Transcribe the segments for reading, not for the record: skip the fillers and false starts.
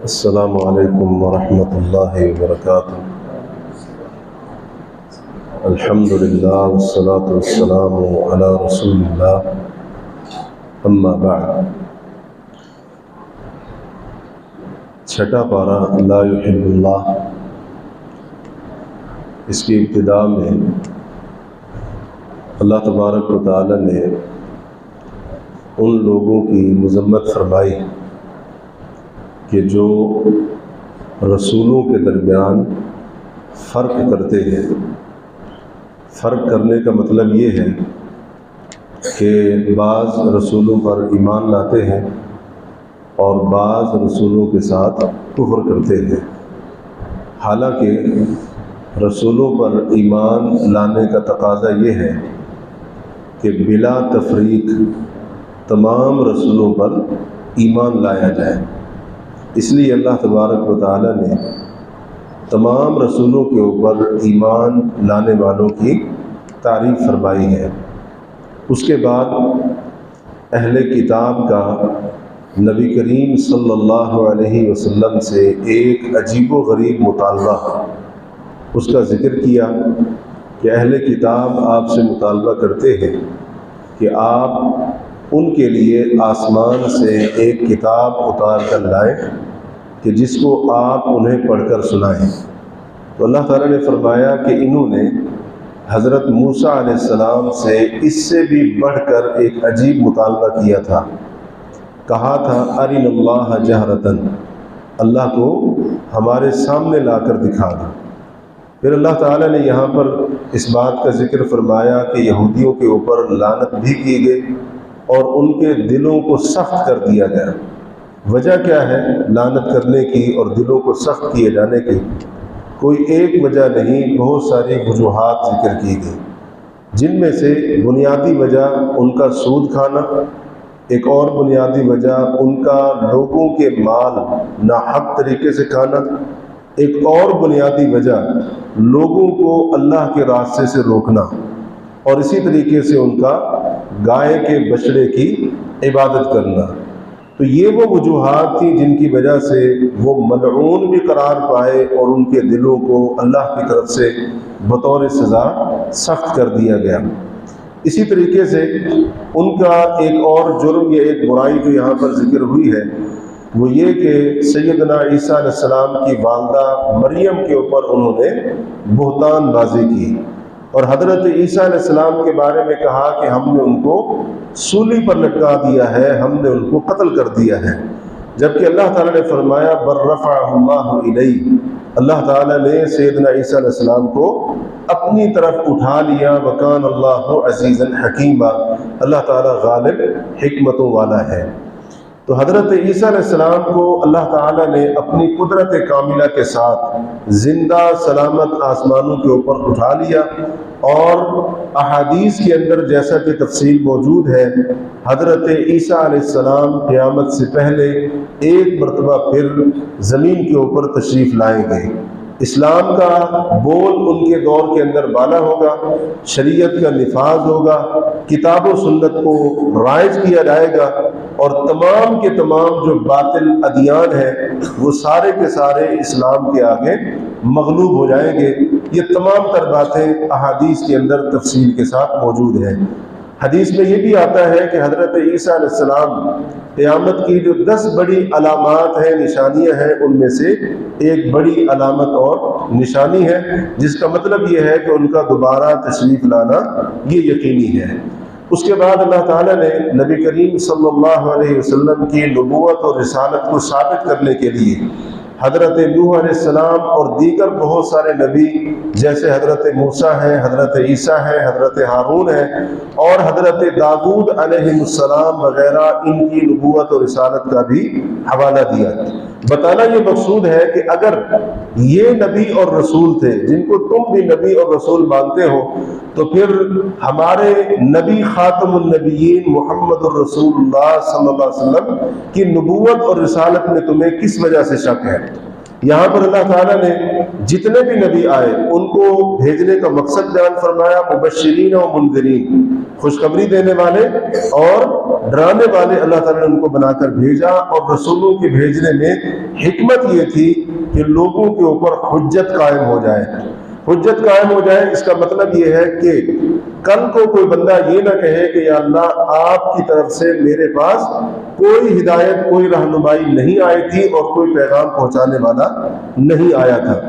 السلام علیکم ورحمۃ اللہ وبرکاتہ۔ الحمد للہ والصلاة والسلام علی رسول اللہ، اما بعد۔ چھٹا پارہ لا یحب اللہ، اس کی ابتدا میں اللہ تبارک و تعالی نے ان لوگوں کی مذمت فرمائی کہ جو رسولوں کے درمیان فرق کرتے ہیں۔ فرق کرنے کا مطلب یہ ہے کہ بعض رسولوں پر ایمان لاتے ہیں اور بعض رسولوں کے ساتھ کفر کرتے ہیں، حالانکہ رسولوں پر ایمان لانے کا تقاضا یہ ہے کہ بلا تفریق تمام رسولوں پر ایمان لایا جائے۔ اس لیے اللہ تبارک و تعالی نے تمام رسولوں کے اوپر ایمان لانے والوں کی تعریف فرمائی ہے۔ اس کے بعد اہل کتاب کا نبی کریم صلی اللہ علیہ وسلم سے ایک عجیب و غریب مطالبہ، اس کا ذکر کیا کہ اہل کتاب آپ سے مطالبہ کرتے ہیں کہ آپ ان کے لیے آسمان سے ایک کتاب اتار کر لائیں کہ جس کو آپ انہیں پڑھ کر سنائیں۔ تو اللہ تعالیٰ نے فرمایا کہ انہوں نے حضرت موسیٰ علیہ السلام سے اس سے بھی بڑھ کر ایک عجیب مطالبہ کیا تھا، کہا تھا ارنا اللہ جہرتاً، اللہ کو ہمارے سامنے لا کر دکھا دو۔ پھر اللہ تعالیٰ نے یہاں پر اس بات کا ذکر فرمایا کہ یہودیوں کے اوپر لعنت بھی کی گئی اور ان کے دلوں کو سخت کر دیا گیا۔ وجہ کیا ہے لعنت کرنے کی اور دلوں کو سخت کیے جانے کی؟ کوئی ایک وجہ نہیں، بہت ساری وجوہات ذکر کی گئی، جن میں سے بنیادی وجہ ان کا سود کھانا، ایک اور بنیادی وجہ ان کا لوگوں کے مال ناحق طریقے سے کھانا، ایک اور بنیادی وجہ لوگوں کو اللہ کے راستے سے روکنا، اور اسی طریقے سے ان کا گائے کے بچڑے کی عبادت کرنا۔ تو یہ وہ وجوہات تھیں جن کی وجہ سے وہ ملعون بھی قرار پائے اور ان کے دلوں کو اللہ کی طرف سے بطور سزا سخت کر دیا گیا۔ اسی طریقے سے ان کا ایک اور جرم یا ایک برائی جو یہاں پر ذکر ہوئی ہے وہ یہ کہ سیدنا عیسیٰ علیہ السلام کی والدہ مریم کے اوپر انہوں نے بہتان بازی کی اور حضرت عیسیٰ علیہ السلام کے بارے میں کہا کہ ہم نے ان کو سولی پر لٹکا دیا ہے، ہم نے ان کو قتل کر دیا ہے، جبکہ اللہ تعالیٰ نے فرمایا بل رفعہ اللہ الیہ، اللہ تعالیٰ نے سیدنا عیسیٰ علیہ السلام کو اپنی طرف اٹھا لیا، وکان اللہ عزیزا حکیما، اللہ تعالیٰ غالب حکمتوں والا ہے۔ تو حضرت عیسیٰ علیہ السلام کو اللہ تعالیٰ نے اپنی قدرت کاملہ کے ساتھ زندہ سلامت آسمانوں کے اوپر اٹھا لیا، اور احادیث کے اندر جیسا کہ تفصیل موجود ہے حضرت عیسیٰ علیہ السلام قیامت سے پہلے ایک مرتبہ پھر زمین کے اوپر تشریف لائیں گے۔ اسلام کا بول ان کے دور کے اندر بالا ہوگا، شریعت کا نفاذ ہوگا، کتاب و سنت کو رائج کیا جائے گا، اور تمام کے تمام جو باطل ادیان ہیں وہ سارے کے سارے اسلام کے آگے مغلوب ہو جائیں گے۔ یہ تمام تر باتیں احادیث کے اندر تفصیل کے ساتھ موجود ہیں۔ حدیث میں یہ بھی آتا ہے کہ حضرت عیسیٰ علیہ السلام قیامت کی جو 10 بڑی علامات ہیں، نشانیاں ہیں، ان میں سے ایک بڑی علامت اور نشانی ہے، جس کا مطلب یہ ہے کہ ان کا دوبارہ تشریف لانا یہ یقینی ہے۔ اس کے بعد اللہ تعالیٰ نے نبی کریم صلی اللہ علیہ وسلم کی نبوت اور رسالت کو ثابت کرنے کے لیے حضرت نوح علیہ السلام اور دیگر بہت سارے نبی جیسے حضرت موسیٰ ہیں، حضرت عیسیٰ ہیں، حضرت ہارون ہیں، اور حضرت داؤد علیہ السلام وغیرہ، ان کی نبوت اور رسالت کا بھی حوالہ دیا۔ بتانا یہ مقصود ہے کہ اگر یہ نبی اور رسول تھے جن کو تم بھی نبی اور رسول مانتے ہو، تو پھر ہمارے نبی خاتم النبیین محمد الرسول اللہ صلی اللہ علیہ وسلم کی نبوت اور رسالت میں تمہیں کس وجہ سے شک ہے؟ یہاں پر اللہ تعالیٰ نے جتنے بھی نبی آئے ان کو بھیجنے کا مقصد بیان فرمایا، مبشرین و منذرین، خوشخبری دینے والے اور ڈرانے والے اللہ تعالیٰ نے ان کو بنا کر بھیجا، اور رسولوں کے بھیجنے میں حکمت یہ تھی کہ لوگوں کے اوپر حجت قائم ہو جائے. حجت قائم ہو جائے اس کا مطلب یہ ہے کہ کل کو کوئی بندہ یہ نہ کہے کہ یا اللہ آپ کی طرف سے میرے پاس کوئی ہدایت کوئی رہنمائی نہیں آئی تھی اور کوئی پیغام پہنچانے والا نہیں آیا تھا.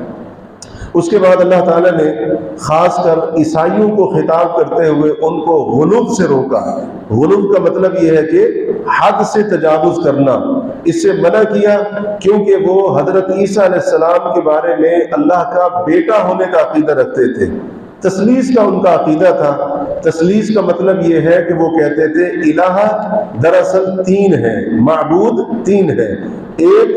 اس کے بعد اللہ تعالیٰ نے خاص کر عیسائیوں کو خطاب کرتے ہوئے ان کو غلو سے روکا. غلو کا مطلب یہ ہے کہ حد سے تجاوز کرنا. اس سے منع کیا کیونکہ وہ حضرت عیسیٰ علیہ السلام کے بارے میں اللہ کا بیٹا ہونے کا عقیدہ رکھتے تھے. تثلیث کا ان کا عقیدہ تھا. تثلیث کا مطلب یہ ہے کہ وہ کہتے تھے الہ دراصل تین ہے، معبود تین ہے. ایک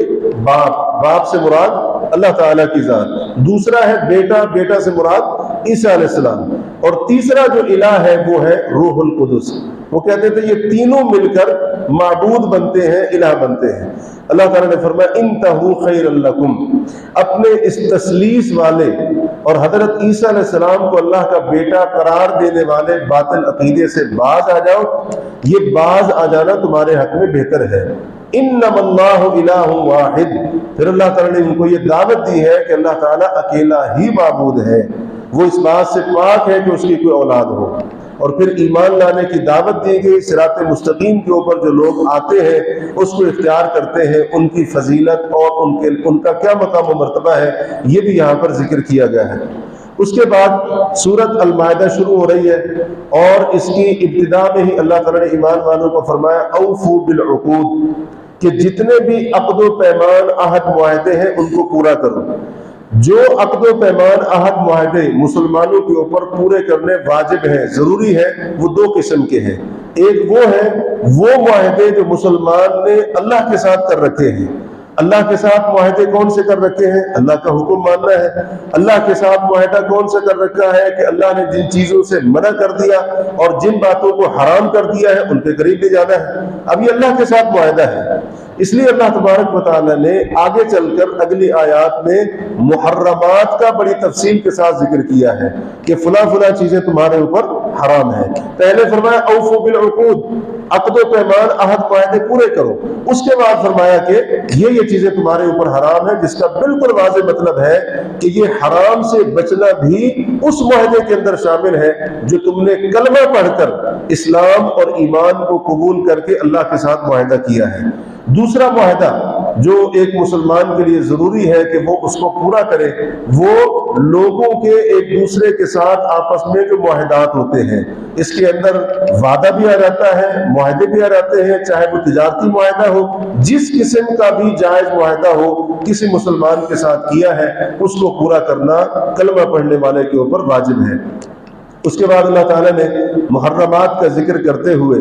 باپ سے مراد اللہ تعالیٰ کی ذات، دوسرا ہے بیٹا سے مراد عیسیٰ علیہ السلام، اور تیسرا جو الہ ہے وہ ہے روح القدس. وہ کہتے تھے یہ تینوں مل کر معبود بنتے ہیں، الہ بنتے ہیں. اللہ تعالیٰ نے فرمایا انتہو خیر لکم، اپنے اس تثلیث والے اور حضرت عیسیٰ علیہ السلام کو اللہ کا بیٹا قرار دینے والے باطل عقیدے سے باز آ جاؤ. یہ باز آ جانا تمہارے حق میں بہتر ہے. انما اللہ الہ واحد، پھر اللہ تعالیٰ نے ان کو یہ دعوت دی ہے کہ اللہ تعالیٰ اکیلا ہی معبود ہے، وہ اس بات سے پاک ہے کہ اس کی کوئی اولاد ہو. اور پھر ایمان لانے کی دعوت دی گئی. صراط مستقیم کے اوپر جو لوگ آتے ہیں اس کو اختیار کرتے ہیں، ان کی فضیلت اور ان کا کیا مقام و مرتبہ ہے یہ بھی یہاں پر ذکر کیا گیا ہے. اس کے بعد سورت المائدہ شروع ہو رہی ہے اور اس کی ابتدا میں ہی اللہ تعالیٰ نے ایمان والوں کو فرمایا اوفو بالعقود، کہ جتنے بھی عقد و پیمان عہد معاہدے ہیں ان کو پورا کرو. جو عقد و پیمان عہد معاہدے مسلمانوں کے اوپر پورے کرنے واجب ہیں، ضروری ہے، وہ دو قسم کے ہیں. ایک وہ ہے وہ معاہدے جو مسلمان نے اللہ کے ساتھ کر رکھے ہیں. اللہ کے ساتھ معاہدے کون سے کر رکھے ہیں؟ اللہ کا حکم ماننا ہے. اللہ کے ساتھ معاہدہ کون سے کر رکھا ہے کہ اللہ نے جن چیزوں سے منع کر دیا اور جن باتوں کو حرام کر دیا ہے ان کے قریب نہیں جانا ہے. اب یہ اللہ کے ساتھ معاہدہ ہے. اس لیے اللہ تبارک و تعالیٰ نے آگے چل کر اگلی آیات میں محرمات کا بڑی تفصیل کے ساتھ ذکر کیا ہے کہ فلاں چیزیں تمہارے اوپر حرام ہیں. پہلے فرمایا اوفو بالعقود، عقد و پیمان عہد معاہدے پورے کرو. اس کے بعد فرمایا کہ یہ چیزیں تمہارے اوپر حرام ہیں، جس کا بالکل واضح مطلب ہے کہ یہ حرام سے بچنا بھی اس معاہدے کے اندر شامل ہے جو تم نے کلمہ پڑھ کر اسلام اور ایمان کو قبول کر کے اللہ کے ساتھ معاہدہ کیا ہے. دوسرا معاہدہ جو ایک مسلمان کے لیے ضروری ہے کہ وہ اس کو پورا کرے، وہ لوگوں کے ایک دوسرے کے ساتھ آپس میں جو معاہدات ہوتے ہیں، اس کے اندر وعدہ بھی آ جاتا ہے، معاہدے بھی آ جاتے ہیں، چاہے وہ تجارتی معاہدہ ہو، جس قسم کا بھی جائز معاہدہ ہو کسی مسلمان کے ساتھ کیا ہے اس کو پورا کرنا کلمہ پڑھنے والے کے اوپر واجب ہے. اس کے بعد اللہ تعالیٰ نے محرمات کا ذکر کرتے ہوئے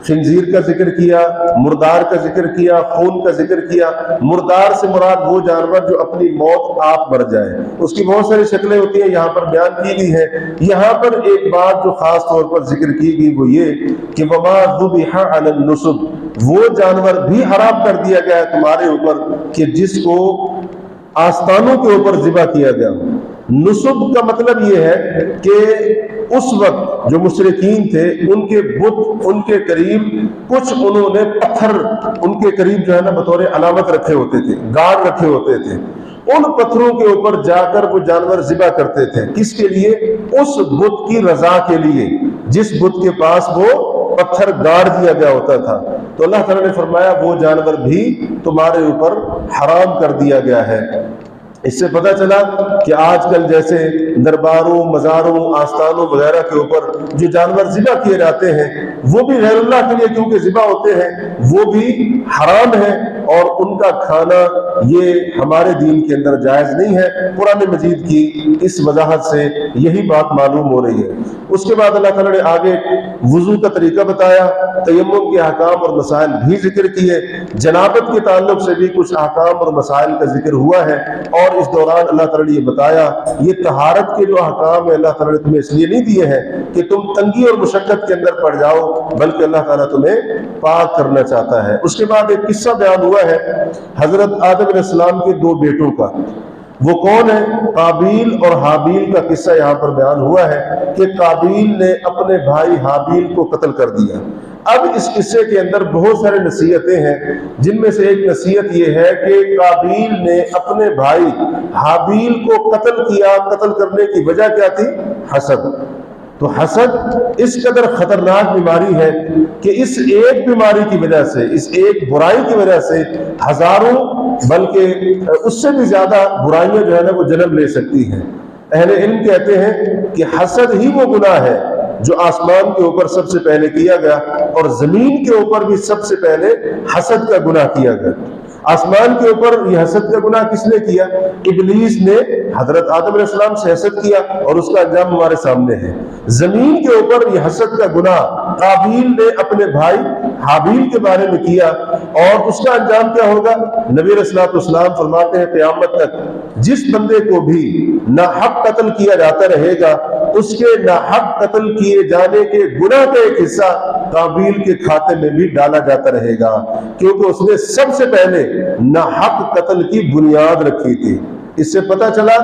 خنزیر کا ذکر کیا، مردار کا ذکر کیا، خون کا ذکر کیا. مردار سے مراد وہ جانور جو اپنی موت آپ مر جائے. اس کی بہت ساری شکلیں ہوتی ہیں، یہاں پر بیان کی گئی ہے. یہاں پر ایک بات جو خاص طور پر ذکر کی گئی وہ یہ کہ وما ذبح علی النصب، وہ جانور بھی حرام کر دیا گیا ہے تمہارے اوپر کہ جس کو آستانوں کے اوپر ذبح کیا گیا. نصب کا مطلب یہ ہے کہ اس وقت جو مشرکین تھے ان کے بت ان کے قریب کچھ انہوں نے پتھر ان کے قریب جو ہے نا بطور علامت رکھے ہوتے تھے، گارڈ رکھے ہوتے تھے. ان پتھروں کے اوپر جا کر وہ جانور ذبح کرتے تھے. کس کے لیے؟ اس بت کی رضا کے لیے جس بت کے پاس وہ پتھر گاڑ دیا گیا ہوتا تھا. تو اللہ تعالیٰ نے فرمایا وہ جانور بھی تمہارے اوپر حرام کر دیا گیا ہے. اس سے پتہ چلا کہ آج کل جیسے درباروں، مزاروں، آستانوں وغیرہ کے اوپر جو جانور ذبح کیے جاتے ہیں وہ بھی غیر اللہ کے لیے کیونکہ ذبح ہوتے ہیں، وہ بھی حرام ہے اور ان کا کھانا یہ ہمارے دین کے اندر جائز نہیں ہے. قرآن مجید کی اس وضاحت سے یہی بات معلوم ہو رہی ہے. اس کے بعد اللہ تعالیٰ نے آگے وضو کا طریقہ بتایا، تیمم کے احکام اور مسائل بھی ذکر کیے، جنابت کے تعلق سے بھی کچھ احکام اور مسائل کا ذکر ہوا ہے. اور اس دوران اللہ تعالیٰ نے یہ بتایا یہ طہارت کے جو احکام ہے اللہ تعالیٰ نے تمہیں اس لیے نہیں دیے ہیں کہ تم تنگی اور مشقت کے اندر پڑ جاؤ، بلکہ اللہ تعالیٰ تمہیں پاک کرنا چاہتا ہے. اس کے بعد ایک قصہ بیان ہوا ہے حضرت آدم علیہ السلام کے دو بیٹوں کا. وہ کون ہے؟ قابیل اور حابیل کا قصہ یہاں پر بیان ہوا ہے کہ قابیل نے اپنے بھائی حابیل کو قتل کر دیا. اب اس قصے کے اندر بہت سارے نصیحتیں ہیں، جن میں سے ایک نصیحت یہ ہے کہ قابیل نے اپنے بھائی حابیل کو قتل کیا۔ قتل کرنے کی وجہ کیا تھی؟ حسد۔ تو حسد اس قدر خطرناک بیماری ہے کہ اس ایک بیماری کی وجہ سے، اس ایک برائی کی وجہ سے ہزاروں بلکہ اس سے بھی زیادہ برائیاں جو ہے نا وہ جنم لے سکتی ہیں۔ اہل علم کہتے ہیں کہ حسد ہی وہ گناہ ہے جو آسمان کے اوپر سب سے پہلے کیا گیا، اور زمین کے اوپر بھی سب سے پہلے حسد کا گناہ کیا گیا۔ آسمان کے اوپر یہ حسد کا گناہ کس نے کیا؟ ابلیس نے حضرت آدم علیہ السلام سے حسد کیا، اور اس کا انجام ہمارے سامنے ہے۔ زمین کے اوپر یہ حسد کا گناہ قابیل نے اپنے بھائی حابیل کے بارے میں کیا، اور اس کا انجام کیا ہوگا؟ نبی علیہ السلام فرماتے ہیں قیامت تک جس بندے کو بھی ناحق قتل کیا جاتا رہے گا، اس کے ناحق قتل کیے جانے کے گناہ کا ایک حصہ قابیل کے کھاتے میں بھی ڈالا جاتا رہے گا، کیونکہ اس نے سب سے پہلے ناحق قتل کی بنیاد رکھی تھی۔ اس سے پتہ چلا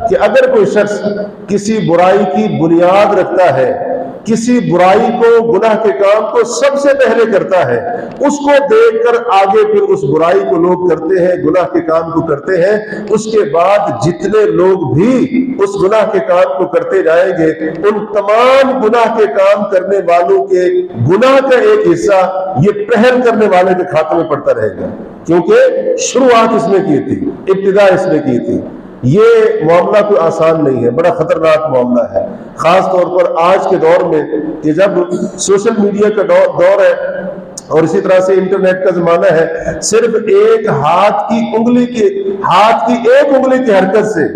کہ اگر کوئی شخص کسی برائی کی بنیاد رکھتا ہے، کسی برائی کو، گناہ کے کام کو سب سے پہلے کرتا ہے، اس کو دیکھ کر آگے پھر اس برائی کو لوگ کرتے ہیں، گناہ کے کام کو کرتے ہیں، اس کے بعد جتنے لوگ بھی اس گناہ کے کام کو کرتے جائیں گے، ان تمام گناہ کے کام کرنے والوں کے گناہ کا ایک حصہ یہ پہل کرنے والے کے کھاتے میں پڑتا رہے گا، کیونکہ شروعات اس نے کی تھی، ابتدا اس نے کی تھی۔ یہ معاملہ کوئی آسان نہیں ہے، بڑا خطرناک معاملہ ہے، خاص طور پر آج کے دور میں کہ جب سوشل میڈیا کا دور ہے اور اسی طرح سے انٹرنیٹ کا زمانہ ہے۔ صرف ایک ہاتھ کی ایک انگلی کی حرکت سے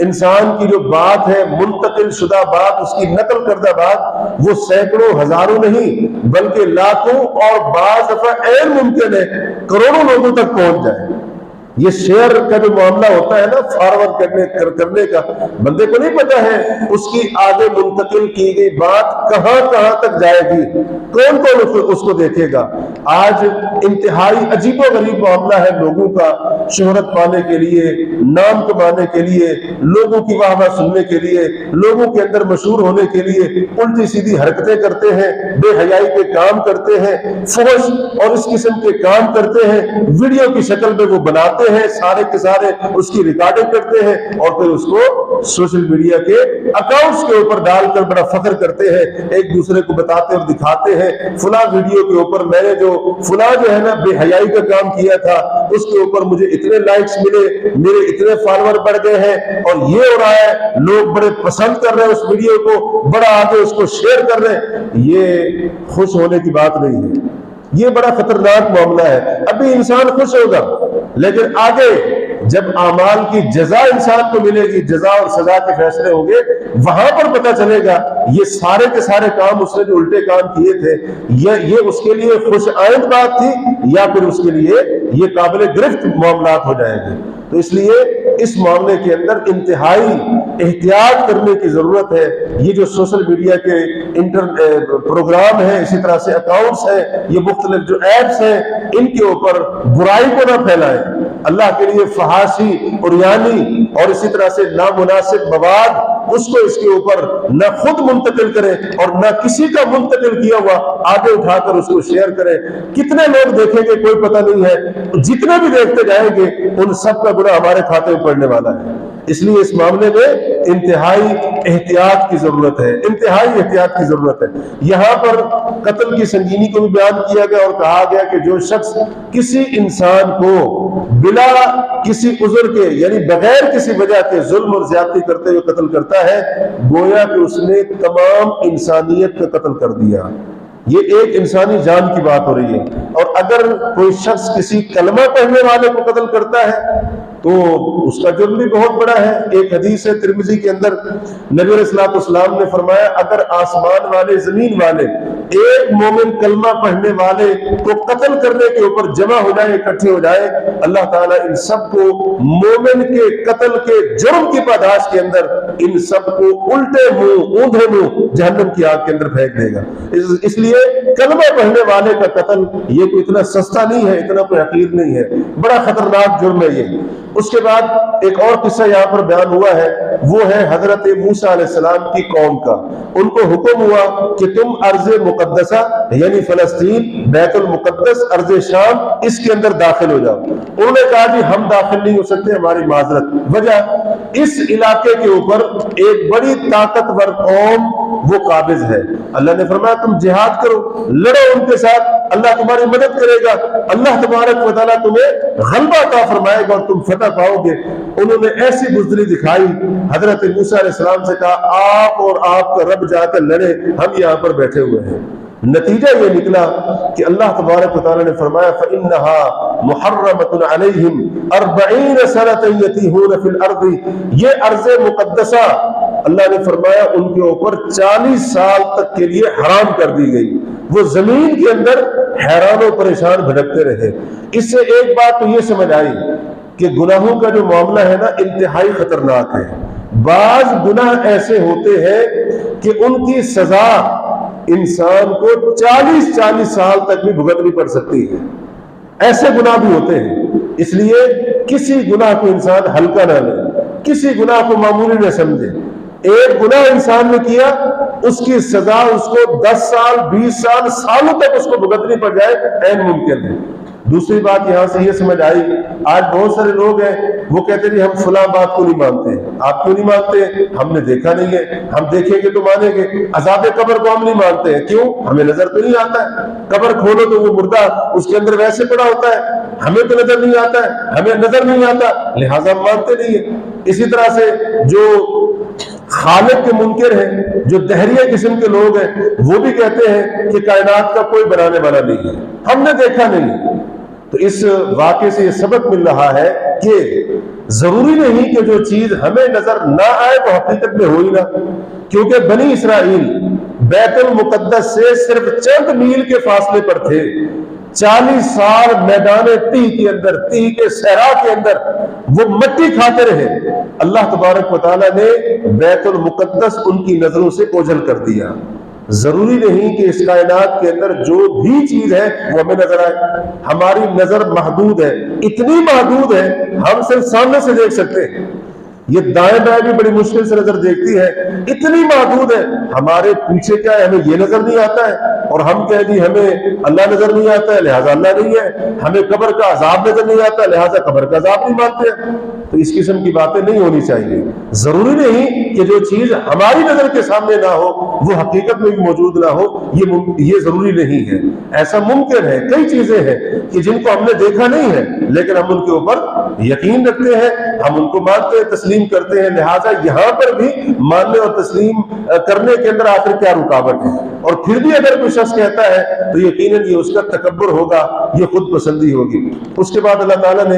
انسان کی جو بات ہے، منتقل شدہ بات، اس کی نقل کردہ بات، وہ سینکڑوں، ہزاروں نہیں بلکہ لاکھوں اور بعض دفعہ غیر ممکن ہے کروڑوں لوگوں تک پہنچ جائے۔ یہ شیئر کا جو معاملہ ہوتا ہے نا، فارورڈ کرنے کا، بندے کو نہیں پتا ہے اس کی آگے منتقل کی گئی بات کہاں تک جائے گی، کون اس کو دیکھے گا۔ آج انتہائی عجیب و غریب معاملہ ہے لوگوں کا، شہرت پانے کے لیے، نام کمانے کے لیے، لوگوں کی واہ واہ سننے کے لیے، لوگوں کے اندر مشہور ہونے کے لیے الٹی سیدھی حرکتیں کرتے ہیں، بے حیائی کے کام کرتے ہیں، فحش اور اس قسم کے کام کرتے ہیں، ویڈیو کی شکل میں وہ بناتے ہیں، سارے کے سارے اس کی ریکارڈنگ کرتے ہیں، اور پھر اس کو سوشل میڈیا کے اکاؤنٹس کے اوپر ڈال کر بڑا فخر کرتے ہیں، ایک دوسرے کو بتاتے اور دکھاتے ہیں فلاں ویڈیو کے اوپر میں نے جو فلاں جو ہے نا بے حیائی کا کام کیا تھا، اس کے اوپر مجھے اتنے لائکس ملے، میرے اتنے فالوور بڑھ گئے ہیں، اور یہ ہو رہا ہے، لوگ بڑے پسند کر رہے ہیں اس ویڈیو کو، بڑا آگے اس کو شیئر کر رہے ہیں۔ یہ خوش ہونے کی بات نہیں ہے، یہ بڑا خطرناک معاملہ ہے۔ ابھی انسان خوش ہوگا، لیکن آگے جب اعمال کی جزا انسان کو ملے گی، جزا اور سزا کے فیصلے ہوں گے، وہاں پر پتہ چلے گا یہ سارے کے سارے کام اس نے جو الٹے کام کیے تھے، یہ اس کے لیے خوش آئند بات تھی، یا پھر اس کے لیے یہ قابل گرفت معاملات ہو جائیں گے۔ تو اس لیے اس معاملے کے اندر انتہائی احتیاط کرنے کی ضرورت ہے۔ یہ جو سوشل میڈیا کے پروگرام ہیں، اسی طرح سے اکاؤنٹس ہیں، یہ مختلف جو ایپس ہیں، ان کے اوپر برائی کو نہ پھیلائیں، اللہ کے لیے فحاشی، عریانی اور اسی طرح سے نامناسب مواد اس کے اوپر نہ خود منتقل کریں اور نہ کسی کا منتقل کیا ہوا آگے اٹھا کر اس کو شیئر کریں۔ کتنے لوگ دیکھیں گے کوئی پتہ نہیں ہے، جتنے بھی دیکھتے جائیں گے ان سب کا گناہ ہمارے کھاتے میں پڑنے والا ہے۔ اس لیے اس معاملے میں انتہائی احتیاط کی ضرورت ہے، انتہائی احتیاط کی ضرورت ہے۔ یہاں پر قتل کی سنگینی کو بھی بیان کیا گیا اور کہا گیا کہ جو شخص کسی انسان کو بلا کسی عذر کے، یعنی بغیر کسی وجہ کے ظلم اور زیادتی کرتے ہوئے قتل کرتا ہے، گویا کہ اس نے تمام انسانیت کا قتل کر دیا۔ یہ ایک انسانی جان کی بات ہو رہی ہے۔ اور اگر کوئی شخص کسی کلمہ پڑھنے والے کو قتل کرتا ہے تو اس کا جرم بھی بہت بڑا ہے۔ ایک حدیث ہے ترمذی کے اندر، نبی علیہ السلام نے فرمایا اگر آسمان والے، زمین والے ایک مومن کلمہ پڑھنے والے کو قتل کرنے کے اوپر جمع ہو جائے، اکٹھے ہو جائے، اللہ تعالیٰ ان سب کو مومن کے قتل کے جرم کی پاداش کے اندر ان سب کو الٹے منہ، اوندھے منہ جہنم کی آگ کے اندر پھینک دے گا۔ اس لیے کلمہ پڑھنے والے کا قتل یہ کوئی اتنا سستا نہیں ہے، اتنا کوئی حقیر نہیں ہے، بڑا خطرناک جرم ہے یہ۔ اس کے بعد ایک اور قصہ یہاں پر بیان ہوا ہے، وہ ہے حضرت موسیٰ علیہ السلام کی قوم کا۔ ان کو حکم ہوا کہ تم ارض مقدسہ یعنی فلسطین، بیت المقدس، ارض شام، اس کے اندر داخل ہو جاؤ۔ انہوں نے کہا جی ہم داخل نہیں ہو سکتے، ہماری معذرت۔ وجہ اس علاقے کے اوپر ایک بڑی طاقتور قوم وہ قابض ہے۔ اللہ نے فرمایا تم جہاد کرو، لڑو ان کے ساتھ، اللہ تمہاری مدد کرے گا، اللہ تبارک و تعالیٰ تمہیں غلبہ عطا فرمائے گا اور تم فتح پاؤ گے۔ انہوں نے ایسی بزدلی دکھائی، حضرت موسیٰ علیہ السلام سے کہا آپ اور آپ کا رب جا کر لڑے، ہم یہاں پر بیٹھے ہوئے ہیں۔ نتیجہ یہ نکلا کہ اللہ تبارک و تعالیٰ نے فرمایا فَإِنَّهَا مُحَرَّمَةٌ عَلَيْهِمْ 40 سَنَةً يَتِيهُونَ فِي الْأَرْضِ، یہ ارض مقدسہ اللہ نے فرمایا ان کے اوپر 40 سال تک کے لیے حرام کر دی گئی، وہ زمین کے اندر حیران و پریشان بھٹکتے رہے۔ اس سے ایک بات تو یہ سمجھ آئی کہ گناہوں کا جو معاملہ ہے نا انتہائی خطرناک ہے۔ بعض گناہ ایسے ہوتے ہیں کہ ان کی سزا انسان کو 40 سال تک بھی بھگتنی پڑ سکتی ہے، ایسے گناہ بھی ہوتے ہیں۔ اس لیے کسی گناہ کو انسان ہلکا نہ لے، کسی گناہ کو معمولی نہ سمجھے۔ ایک گناہ انسان نے کیا، اس کی سزا اس کو 10 سال 20 سال سالوں تک اس کو بھگتنی پڑ جائے عین ممکن ہے۔ دوسری بات یہاں سے یہ سمجھ آئی، آج بہت سارے لوگ ہیں وہ کہتے ہیں ہم فلاں بات کو نہیں مانتے۔ آپ کیوں نہیں مانتے؟ ہم نے دیکھا نہیں ہے، ہم دیکھیں گے تو مانیں گے۔ عذاب قبر کو ہم نہیں مانتے ہیں، کیوں؟ ہمیں نظر تو نہیں آتا ہے، قبر کھولو تو وہ مردہ اس کے اندر ویسے پڑا ہوتا ہے، ہمیں تو نظر نہیں آتا ہے، ہمیں نظر نہیں آتا لہٰذا ہم مانتے نہیں ہیں۔ اسی طرح سے جو خالق کے منکر ہیں، جو دہریہ قسم کے لوگ ہیں، وہ بھی کہتے ہیں کہ کائنات کا کوئی بنانے والا نہیں ہے، ہم نے دیکھا نہیں۔ تو اس واقعے سے یہ سبق مل رہا ہے کہ ضروری نہیں کہ جو چیز ہمیں نظر نہ آئے تو حقیقت میں ہو ہی نہ، کیونکہ بنی اسرائیل بیت المقدس سے صرف چند میل کے فاصلے پر تھے۔ 40 سال میدان تیہ کے اندر، تیہ کے صحرا کے اندر وہ مٹی کھاتے رہے۔ اللہ تبارک و تعالیٰ نے بیت المقدس ان کی نظروں سے اوجھل کر دیا۔ ضروری نہیں کہ اس کائنات کے اندر جو بھی چیز ہے وہ ہمیں نظر آئے، ہماری نظر محدود ہے، اتنی محدود ہے ہم صرف سامنے سے دیکھ سکتے ہیں، یہ دائیں بائیں بھی بڑی مشکل سے نظر دیکھتی ہے، اتنی محدود ہے۔ ہمارے پیچھے کیا ہے، ہمیں یہ نظر نہیں آتا ہے، اور ہم کہہ دی ہمیں اللہ نظر نہیں آتا ہے لہٰذا اللہ نہیں ہے، ہمیں قبر کا عذاب نظر نہیں آتا لہٰذا قبر کا عذاب نہیں مانتے ہیں۔ تو اس قسم کی باتیں نہیں ہونی چاہیے۔ ضروری نہیں کہ جو چیز ہماری نظر کے سامنے نہ ہو وہ حقیقت میں بھی موجود نہ ہو، یہ ضروری نہیں ہے۔ ایسا ممکن ہے، کئی چیزیں ہیں کہ جن کو ہم نے دیکھا نہیں ہے لیکن ہم ان کے اوپر یقین رکھتے ہیں، ہم ان کو مانتے ہیں، تسلیم کرتے ہیں۔ لہٰذا یہاں پر بھی ماننے اور تسلیم کرنے کے اندر آخر کیا رکاوٹ ہے؟ اور پھر بھی اگر کوئی شخص کہتا ہے تو یقیناً یہ اس کا تکبر ہوگا، یہ خود پسندی ہوگی۔ اس کے بعد اللہ تعالیٰ نے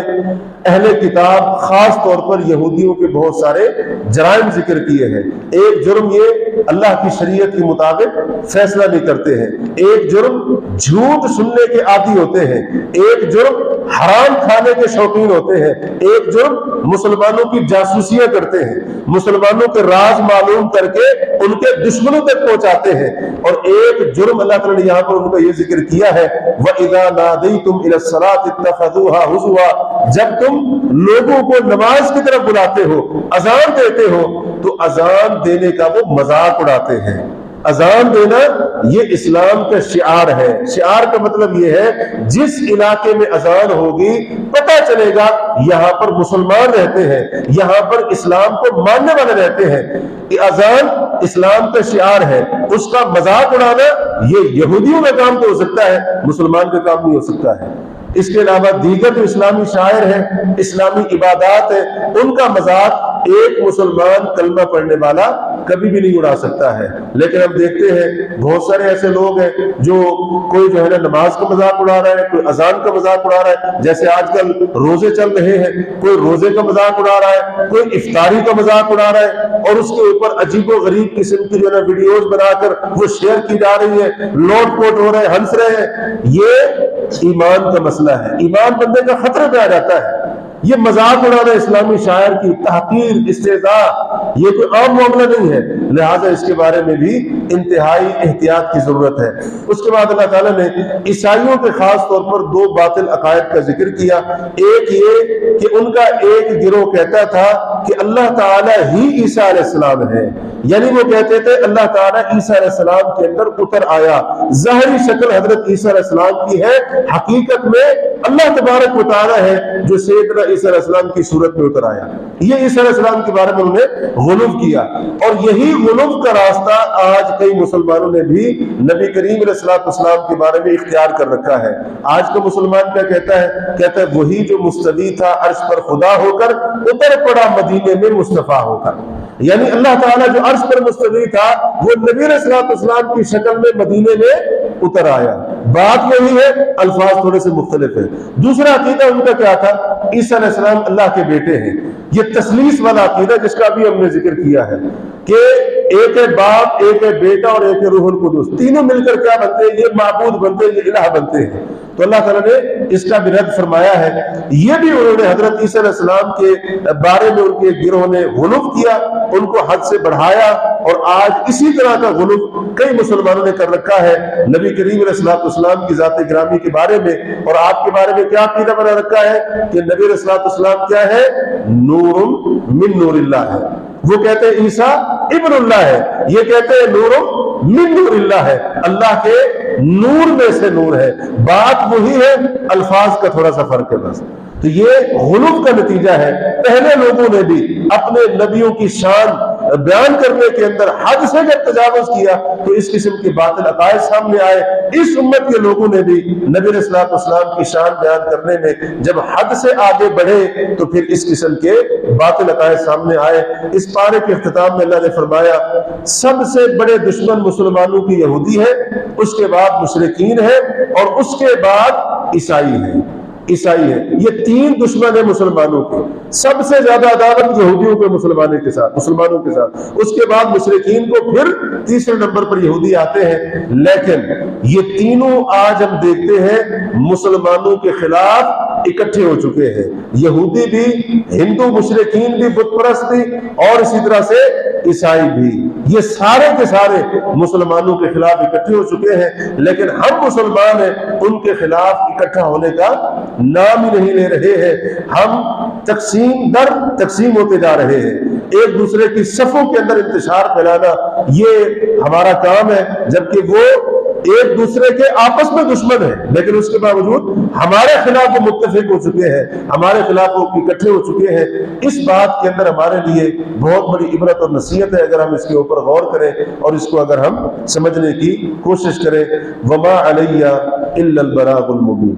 اہل کتاب خاص طور پر یہودیوں کے بہت سارے جرائم ذکر کیے ہیں۔ ایک جرم یہ اللہ کی شریعت کے مطابق فیصلہ نہیں کرتے ہیں، ایک جرم جھوٹ سننے کے عادی ہوتے ہیں، ایک جرم حرام کھانے کے شوقین ہوتے ہیں، ایک جرم مسلمانوں کی جاسوسیاں کرتے ہیں، مسلمانوں کے راز معلوم کر کے ان کے دشمنوں تک پہنچاتے ہیں، اور ایک جرم اللہ تعالیٰ نے یہاں پر ان کا یہ ذکر کیا ہے وَإِذَا نَادَيْتُمْ إِلَى الصَّلَاةِ اتَّخَذُوهَا هُزُوًا، جب تم لوگوں کو نماز کی طرف بلاتے ہو، اذان دیتے ہو تو اذان دینے کا وہ مذاق اڑاتے ہیں۔ اذان دینا یہ اسلام کا شعار ہے۔ شعار کا مطلب یہ ہے جس علاقے میں اذان ہوگی پتہ چلے گا یہاں پر مسلمان رہتے ہیں، یہاں پر اسلام کو ماننے والے رہتے ہیں۔ یہ اذان اسلام کا شعار ہے، اس کا مذاق اڑانا یہ یہودیوں کا کام تو ہو سکتا ہے، مسلمان کا کام نہیں ہو سکتا ہے۔ اس کے علاوہ دیگر جو اسلامی شاعر ہیں، اسلامی عبادات ہیں، ان کا مذاق ایک مسلمان کلمہ پڑھنے والا کبھی بھی نہیں اڑا سکتا ہے۔ لیکن ہم دیکھتے ہیں بہت سارے ایسے لوگ ہیں جو کوئی جو ہے نا نماز کا مذاق اڑا رہا ہے، کوئی اذان کا مذاق اڑا رہا ہے، جیسے آج کل روزے چل رہے ہیں، کوئی روزے کا مذاق اڑا رہا ہے، کوئی افطاری کا مذاق اڑا رہا ہے، اور اس کے اوپر عجیب و غریب قسم کی جو ہے نا ویڈیوز بنا کر وہ شیئر کی جا رہی ہے، لوٹ پوٹ ہو رہے ہیں، ہنس رہے ہیں۔ یہ ایمان کا مسئلہ ہے، ایمان بندے کا خطرے پہ آ جاتا ہے۔ یہ مذاق اڑانا اسلامی شاعر کی تحقیر، استہزاء، یہ کوئی عام معاملہ نہیں ہے، لہٰذا اس کے بارے میں بھی انتہائی احتیاط کی ضرورت ہے۔ اس کے بعد اللہ تعالیٰ نے عیسائیوں کے خاص طور پر دو باطل عقائد کا ذکر کیا۔ ایک یہ کہ ان کا ایک گروہ کہتا تھا کہ اللہ تعالیٰ ہی عیسیٰ علیہ السلام ہے، یعنی وہ کہتے تھے اللہ تعالیٰ عیسیٰ علیہ السلام کے اندر اتر آیا، ظاہری شکل حضرت عیسیٰ علیہ السلام کی ہے، حقیقت میں اللہ تبارک و تعالیٰ ہے جو سیدنا عیسیٰ علیہ السلام کی صورت میں اتر آیا۔ یہ عیسیٰ علیہ السلام کے بارے میں انہوں نے غلو کیا، اور یہی غلو کا راستہ آج کئی مسلمانوں نے بھی نبی کریم علیہ السلام کے بارے میں اختیار کر رکھا ہے۔ آج کا مسلمان کیا کہتا ہے وہی جو مستوی تھا عرش پر خدا ہو کر اتر پڑا مدینے میں مصطفیٰ ہو کر، یعنی اللہ تعالیٰ جو عرش پر مستوی تھا وہ نبی علیہ السلام کی شکل میں مدینے میں اتر آیا۔ بات وہی ہے، الفاظ تھوڑے سے مختلف ہیں۔ دوسرا عقیدہ ان کا کیا تھا؟ عیسیٰ علیہ السلام اللہ کے بیٹے ہیں۔ یہ تثلیث والا عقیدہ جس کا بھی ہم نے ذکر کیا ہے کہ ایک ہے باپ، ایک ہے بیٹا اور ایک ہے روح القدس، تینوں مل کر کیا بنتے ہیں؟ یہ معبود بنتے ہیں، یہ الہ بنتے ہیں۔ تو اللہ تعالیٰ نے اس کا بھی رد فرمایا ہے۔ یہ بھی انہوں نے حضرت عیسیٰ علیہ السلام کے بارے میں ان کے گروہ نے غلو کیا، ان کو حد سے بڑھایا، اور آج اسی طرح کا غلو کئی مسلمانوں نے کر رکھا ہے نبی کریم علیہ السلام کی ذات گرامی کے بارے میں۔ اور آپ کے بارے میں کیا عقیدہ بنا رکھا ہے کہ نبی علیہ السلام کیا ہے؟ نور من نور اللہ ہے۔ وہ کہتے ہیں عیسیٰ ابن اللہ ہے، یہ کہتے ہیں نور من نور اللہ ہے، اللہ کے نور میں سے نور ہے۔ بات وہی ہے، الفاظ کا تھوڑا سا فرق ہے بس۔ تو یہ غلو کا نتیجہ ہے۔ پہلے لوگوں نے بھی اپنے نبیوں کی شان بیان کرنے کے اندر حد سے جب تجاوز کیا تو اس قسم کے باطل عقائد سامنے آئے۔ اس امت کے لوگوں نے بھی نبی علیہ السلام کی شان بیان کرنے میں جب حد سے آگے بڑھے تو پھر اس قسم کے باطل عقائد سامنے آئے۔ اس پارے کے اختتام میں اللہ نے فرمایا سب سے بڑے دشمن مسلمانوں کی یہودی ہے، اس کے بعد مشرکین ہے، اور اس کے بعد عیسائی ہے۔ یہ تین دشمن ہیں مسلمانوں کے۔ سب سے زیادہ عداوت یہودیوں کے مسلمانوں کے ساتھ، اس کے بعد مشرکین کو، پھر تیسرے نمبر پر یہودی آتے ہیں۔ لیکن یہ تینوں آج ہم دیکھتے ہیں مسلمانوں کے خلاف اکٹھے ہو چکے ہیں۔ یہودی بھی، ہندو مشرکین بھی، بت پرست بھی، اور اسی طرح سے عیسائی بھی، یہ سارے کے سارے مسلمانوں کے خلاف اکٹھے ہو چکے ہیں۔ لیکن ہم مسلمان ہیں، ان کے خلاف اکٹھا ہونے کا نام ہی نہیں لے رہے ہیں۔ ہم تقسیم در تقسیم ہوتے جا رہے ہیں۔ ایک دوسرے کی صفوں کے اندر انتشار پھیلانا یہ ہمارا کام ہے، جبکہ وہ ایک دوسرے کے آپس میں دشمن ہیں، لیکن اس کے باوجود ہمارے خلاف وہ متفق ہو چکے ہیں، ہمارے خلاف وہ اکٹھے ہو چکے ہیں۔ اس بات کے اندر ہمارے لیے بہت بڑی عبرت اور نصیحت ہے اگر ہم اس کے اوپر غور کریں اور اس کو اگر ہم سمجھنے کی کوشش کریں۔ وما علیہ الا البلاغ المبین۔